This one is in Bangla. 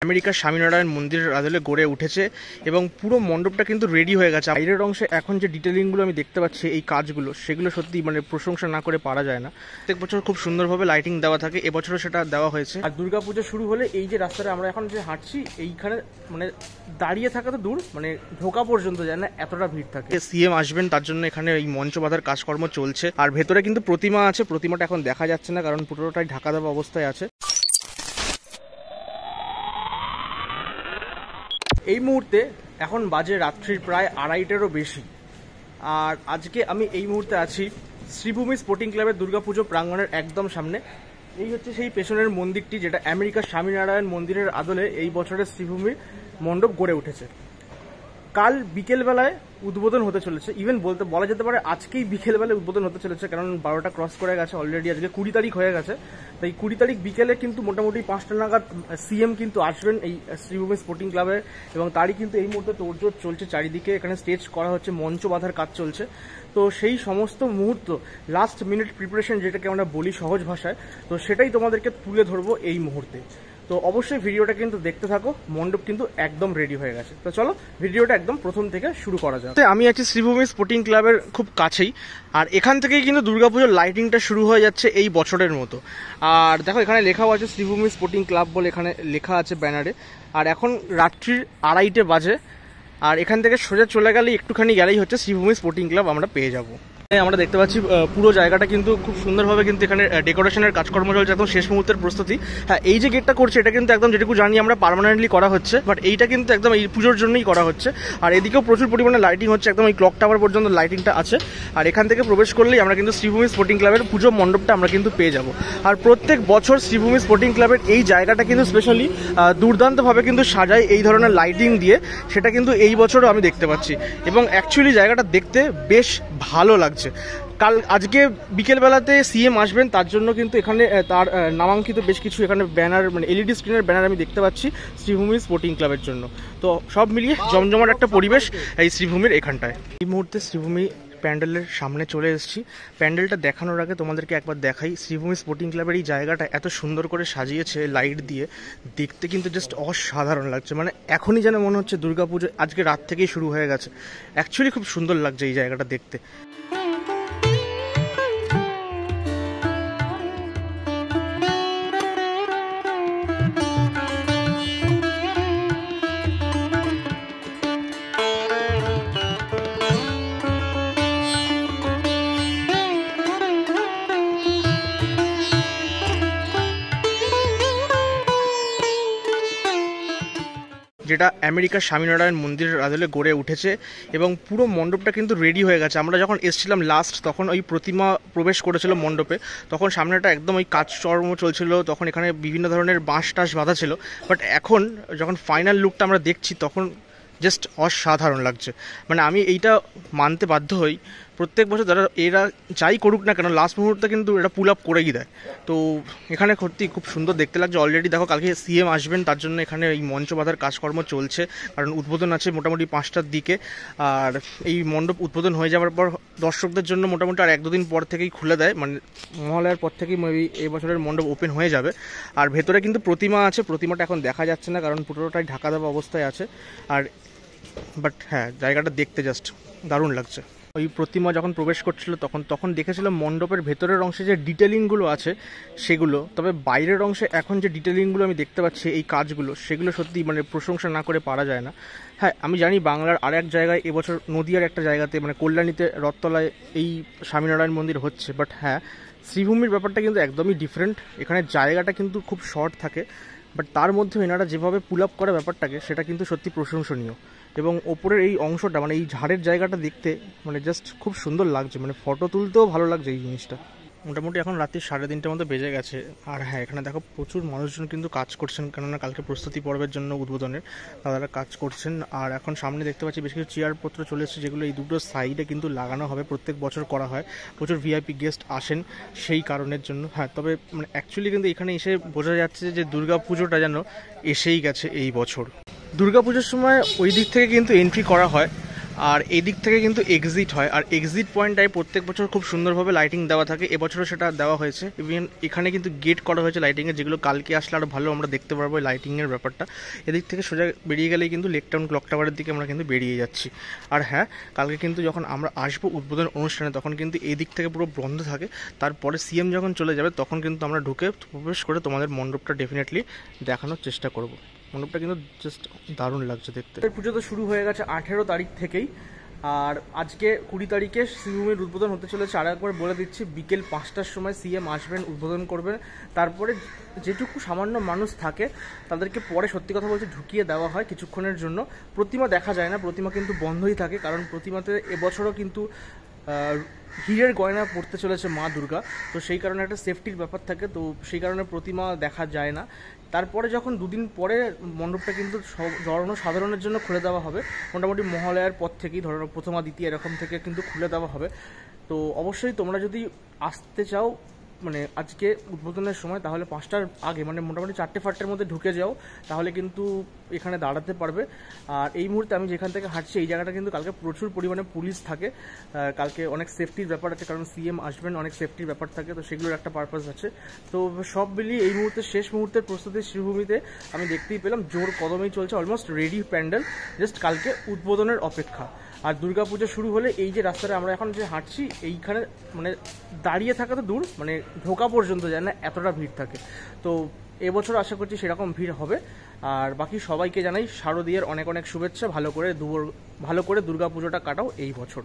আমেরিকার স্বামীনারায়ণ মন্দিরের আদলে গড়ে উঠেছে এবং পুরো মণ্ডপটা কিন্তু রেডি হয়ে গেছে। বাইরের অংশে এখন যে ডিটেলিংগুলো আমি দেখতে পাচ্ছি, এই কাজগুলো, সেগুলো সত্যি মানে প্রশংসা না করে পারা যায় না। প্রত্যেক বছর খুব সুন্দরভাবে লাইটিং দেওয়া থাকে, এবছরও সেটা দেওয়া হয়েছে। আর দুর্গাপুজো শুরু হলে এই যে রাস্তাটা আমরা এখন যে হাঁটছি, এইখানে মানে দাঁড়িয়ে থাকা তো দূর, মানে ঢোকা পর্যন্ত যায় না, এতটা ভিড় থাকে। সিএম আসবেন তার জন্য এখানে এই মঞ্চ বাঁধার কাজকর্ম চলছে। আর ভেতরে কিন্তু প্রতিমা আছে, প্রতিমাটা এখন দেখা যাচ্ছে না কারণ পুরোটাই ঢাকা দেওয়া অবস্থায় আছে। এই মুহূর্তে এখন বাজে রাত্রির প্রায় 2:30-এরও বেশি। আর আজকে আমি এই মুহূর্তে আছি শ্রীভূমি স্পোর্টিং ক্লাবের দুর্গাপুজো প্রাঙ্গণের একদম সামনে। এই হচ্ছে সেই পেছনের মন্দিরটি, যেটা আমেরিকার স্বামীনারায়ণ মন্দিরের আদলে এই বছরের শ্রীভূমির মণ্ডপ গড়ে উঠেছে। কাল বিকেলবেলায় উদ্বোধন হতে চলেছে, ইভেন বলা যেতে পারে আজকেই বিকেলবেলায় উদ্বোধন হতে চলেছে, কারণ 12টা ক্রস করে গেছে অলরেডি। আজকে 20 তারিখ হয়ে গেছে, তাই 20 তারিখ বিকেলে কিন্তু মোটামুটি 5টা নাগাদ সিএম কিন্তু আসবেন এই শ্রীভূমি স্পোর্টিং ক্লাবে। এবং তারই কিন্তু এই মুহূর্তে তোড়জোড় চলছে চারিদিকে, এখানে স্টেজ করা হচ্ছে, মঞ্চ বাঁধার কাজ চলছে। তো সেই সমস্ত মুহূর্ত, লাস্ট মিনিট প্রিপারেশন যেটাকে আমরা বলি সহজ ভাষায়, তো সেটাই তোমাদেরকে তুলে ধরবো এই মুহূর্তে। তো অবশ্যই ভিডিওটা কিন্তু দেখতে থাকো, মণ্ডপ কিন্তু একদম রেডি হয়ে গেছে। তো চলো ভিডিওটা একদম প্রথম থেকে শুরু করা যাক। আমি আছি শ্রীভূমি স্পোর্টিং ক্লাবের খুব কাছেই, আর এখান থেকেই কিন্তু দুর্গাপুজোর লাইটিংটা শুরু হয়ে যাচ্ছে এই বছরের মতো। আর দেখো এখানে লেখাও আছে শ্রীভূমি স্পোর্টিং ক্লাব বলে, এখানে লেখা আছে ব্যানারে। আর এখন রাত্রির 2:30 বাজে, আর এখান থেকে সোজা চলে গেলেই একটুখানি গেলেই হচ্ছে শ্রীভূমি স্পোর্টিং ক্লাব আমরা পেয়ে যাবো। আমরা দেখতে পাচ্ছি পুরো জায়গাটা কিন্তু খুব সুন্দরভাবে কিন্তু এখানে ডেকোরেশনের কাজকর্ম চলছে, একদম শেষ মুহূর্তের প্রস্তুতি। হ্যাঁ, এই যে গেটটা করছে এটা কিন্তু একদম যেটুকু জানি আমরা পার্মানেন্টলি করা হচ্ছে, বাট এইটা কিন্তু একদম এই পুজোর জন্যই করা হচ্ছে। আর এদিকেও প্রচুর পরিমাণে লাইটিং হচ্ছে, একদম এই ক্লক টাওয়ার পর্যন্ত লাইটিংটা আছে। আর এখান থেকে প্রবেশ করলেই আমরা কিন্তু শ্রীভূমি স্পোর্টিং ক্লাবের পুজো মণ্ডপটা আমরা কিন্তু পেয়ে যাব। আর প্রত্যেক বছর শ্রীভূমি স্পোর্টিং ক্লাবের এই জায়গাটা কিন্তু স্পেশালি দুর্দান্তভাবে কিন্তু সাজায় এই ধরনের লাইটিং দিয়ে, সেটা কিন্তু এই বছরও আমি দেখতে পাচ্ছি। এবং অ্যাকচুয়ালি জায়গাটা দেখতে বেশ ভালো লাগছে। আজকে বিকেলবেলাতে সিএম আসবেন, তার জন্য কিন্তু এখানে তার নামাঙ্কিত বেশ কিছু এখানে ব্যানার, মানে এলইডি স্ক্রিনের ব্যানার আমি দেখতে পাচ্ছি শ্রীভূমি স্পোর্টিং ক্লাবের জন্য। তো সব মিলিয়ে জমজমাট একটা পরিবেশ এই শ্রীভূমির এখানটায়। এই মুহূর্তে শ্রীভূমি প্যান্ডেলের সামনে চলে এসেছি। প্যান্ডেলটা দেখানোর আগে তোমাদেরকে একবার দেখাই, শ্রীভূমি স্পোর্টিং ক্লাবের এই জায়গাটা এত সুন্দর করে সাজিয়েছে লাইট দিয়ে, দেখতে কিন্তু জাস্ট অসাধারণ লাগছে। মানে এখনই যেন মনে হচ্ছে দুর্গাপুজো আজকে রাত থেকেই শুরু হয়ে গেছে। অ্যাকচুয়ালি খুব সুন্দর লাগছে এই জায়গাটা দেখতে। যেটা আমেরিকার স্বামীনারায়ণ মন্দিরের আদলে গড়ে উঠেছে এবং পুরো মণ্ডপটা কিন্তু রেডি হয়ে গেছে। আমরা যখন এসেছিলাম লাস্ট, তখন ওই প্রতিমা প্রবেশ করেছিল মণ্ডপে, তখন সামনেটা একদম ওই কাজকর্ম চলছিল, তখন এখানে বিভিন্ন ধরনের বাঁশ টাস বাঁধা ছিল। বাট এখন যখন ফাইনাল লুকটা আমরা দেখছি, তখন জাস্ট অসাধারণ লাগছে। মানে আমি এইটা মানতে বাধ্য হই, প্রত্যেক বছর এরা যাই করুক না কেন, লাস্ট মুহূর্তে কিন্তু এটা পুল আপ করেই দেয়। তো এখানে সত্যি খুব সুন্দর দেখতে লাগছে। অলরেডি দেখো কালকে সিএম আসবেন, তার জন্য এখানে এই মঞ্চ বাঁধার কাজকর্ম চলছে, কারণ উদ্বোধন আছে মোটামুটি 5টার দিকে। আর এই মণ্ডপ উদ্বোধন হয়ে যাওয়ার পর দর্শকদের জন্য মোটামুটি আর 1-2 দিন পর থেকেই খুলে দেয়, মানে মহালয়ার পর থেকেই মেবি এই বছরের মণ্ডপ ওপেন হয়ে যাবে। আর ভেতরে কিন্তু প্রতিমা আছে, প্রতিমাটা এখন দেখা যাচ্ছে না কারণ পুরোটাই ঢাকা দেওয়া অবস্থায় আছে। আর বাট হ্যাঁ, জায়গাটা দেখতে জাস্ট দারুণ লাগছে। ওই প্রতিমা যখন প্রবেশ করছিল তখন দেখেছিলাম মণ্ডপের ভেতরের অংশে যে ডিটেলিংগুলো আছে সেগুলো, তবে বাইরের অংশে এখন যে ডিটেলিংগুলো আমি দেখতে পাচ্ছি, এই কাজগুলো, সেগুলো সত্যি মানে প্রশংসা না করে পারা যায় না। হ্যাঁ, আমি জানি বাংলার আর এক জায়গায় এবছর নদিয়ার একটা জায়গাতে, মানে কল্যাণীতে রথতলায় এই স্বামীনারায়ণ মন্দির হচ্ছে, বাট হ্যাঁ শ্রীভূমির ব্যাপারটা কিন্তু একদমই ডিফারেন্ট। এখানে জায়গাটা কিন্তু খুব শর্ট থাকে, বাট তার মধ্যে এনারা যেভাবে পুল আপ করা ব্যাপারটাকে, সেটা কিন্তু সত্যি প্রশংসনীয়। এবং ওপরের এই অংশটা, মানে এই ঝাড়ের জায়গাটা দেখতে মানে জাস্ট খুব সুন্দর লাগছে, মানে ফটো তুলতেও ভালো লাগছে এই জিনিসটা। মোটামুটি এখন রাত্রি 3:30টার মতো বেজে গেছে। আর হ্যাঁ, এখানে দেখো প্রচুর মানুষজন কিন্তু কাজ করছেন, কেননা কালকে প্রস্তুতি পর্বের জন্য উদ্বোধনের তারা কাজ করছেন। আর এখন সামনে দেখতে পাচ্ছি বেশ কিছু চেয়ারপত্র চলে এসেছে, যেগুলো এই দুটো সাইডে কিন্তু লাগানো হবে, প্রত্যেক বছর করা হয়। প্রচুর ভিআইপি গেস্ট আসেন সেই কারণের জন্য। হ্যাঁ, তবে মানে অ্যাকচুয়ালি কিন্তু এখানে এসে বোঝা যাচ্ছে যে দুর্গা পুজোটা যেন এসেই গেছে এই বছর। দুর্গাপুজোর সময় ওই দিক থেকে কিন্তু এন্ট্রি করা হয়, আর এই দিক থেকে কিন্তু এক্সিট হয়, আর এক্সিট পয়েন্টটায় প্রত্যেক বছর খুব সুন্দরভাবে লাইটিং দেওয়া থাকে। এবছরও সেটা দেওয়া হয়েছে। ইভেন এখানে কিন্তু গেট করা হয়েছে লাইটিংয়ের, যেগুলো কালকে আসলে আরও ভালো আমরা দেখতে পারবো এই লাইটিংয়ের ব্যাপারটা। এদিক থেকে সোজা বেরিয়ে গেলেই কিন্তু লেক টাউন ক্লক টাওয়ারের দিকে আমরা কিন্তু বেরিয়ে যাচ্ছি। আর হ্যাঁ, কালকে কিন্তু যখন আমরা আসবো উদ্বোধন অনুষ্ঠানে তখন কিন্তু এই দিক থেকে পুরো বন্ধ থাকে। তারপরে সিএম যখন চলে যাবে তখন কিন্তু আমরা ঢুকে প্রবেশ করে তোমাদের মণ্ডপটা ডেফিনেটলি দেখানোর চেষ্টা করব। মণ্ডপটা কিন্তু জাস্ট দারুণ লাগছে দেখতে। পুজো তো শুরু হয়ে গেছে 18 তারিখ থেকেই, আর আজকে 20 তারিখে শ্রীভূমির উদ্বোধন হতে চলেছে। আর একবার বলে দিচ্ছি, বিকেল 5টার সময় সিএম আসবেন, উদ্বোধন করবেন। তারপরে যেটুকু সামান্য মানুষ থাকে তাদেরকে পরে সত্যি কথা বলতে ঢুকিয়ে দেওয়া হয় কিছুক্ষণের জন্য। প্রতিমা দেখা যায় না, প্রতিমা কিন্তু বন্ধই থাকে, কারণ প্রতিমাতে এবছরও কিন্তু হীরের গয়না পড়তে চলেছে মা দুর্গা, তো সেই কারণে একটা সেফটির ব্যাপার থাকে, তো সেই কারণে প্রতিমা দেখা যায় না। তারপরে যখন দুদিন পরে মণ্ডপটা কিন্তু জনসাধারণের জন্য খুলে দেওয়া হবে, মোটামুটি মহালয়ার পর থেকেই, ধরো প্রথমা দ্বিতীয় এরকম থেকে কিন্তু খুলে দেওয়া হবে। তো অবশ্যই তোমরা যদি আসতে চাও মানে আজকে উদ্বোধনের সময়, তাহলে 5টার আগে মানে মোটামুটি 4টে-5টের মধ্যে ঢুকে যাও, তাহলে কিন্তু এখানে দাঁড়াতে পারবে। আর এই মুহূর্তে আমি যেখান থেকে হাঁটছি এই জায়গাটা কিন্তু কালকে প্রচুর পরিমাণে পুলিশ থাকে, কালকে অনেক সেফটির ব্যাপার আছে, কারণ সিএম আসবেন, অনেক সেফটির ব্যাপার থাকে, তো সেগুলোর একটা পারপাস আছে। তো সব মিলিয়ে এই মুহূর্তে শেষ মুহূর্তের প্রস্তুতি শ্রীভূমিতে আমি দেখতেই পেলাম জোর কদমেই চলছে, অলমোস্ট রেডি প্যান্ডেল, জাস্ট কালকে উদ্বোধনের অপেক্ষা। আর দুর্গাপুজো শুরু হলে এই যে রাস্তাটা আমরা এখন যে হাঁটছি এইখানে মানে দাঁড়িয়ে থাকা তো দূর, মানে ঢোকা পর্যন্ত যায় না, এতটা ভিড় থাকে। তো এবছর আশা করছি সেরকম ভিড় হবে। আর বাকি সবাইকে জানাই শারদীয়ার অনেক অনেক শুভেচ্ছা। ভালো করে দুর্গাপুজোটা কাটাও এই বছর।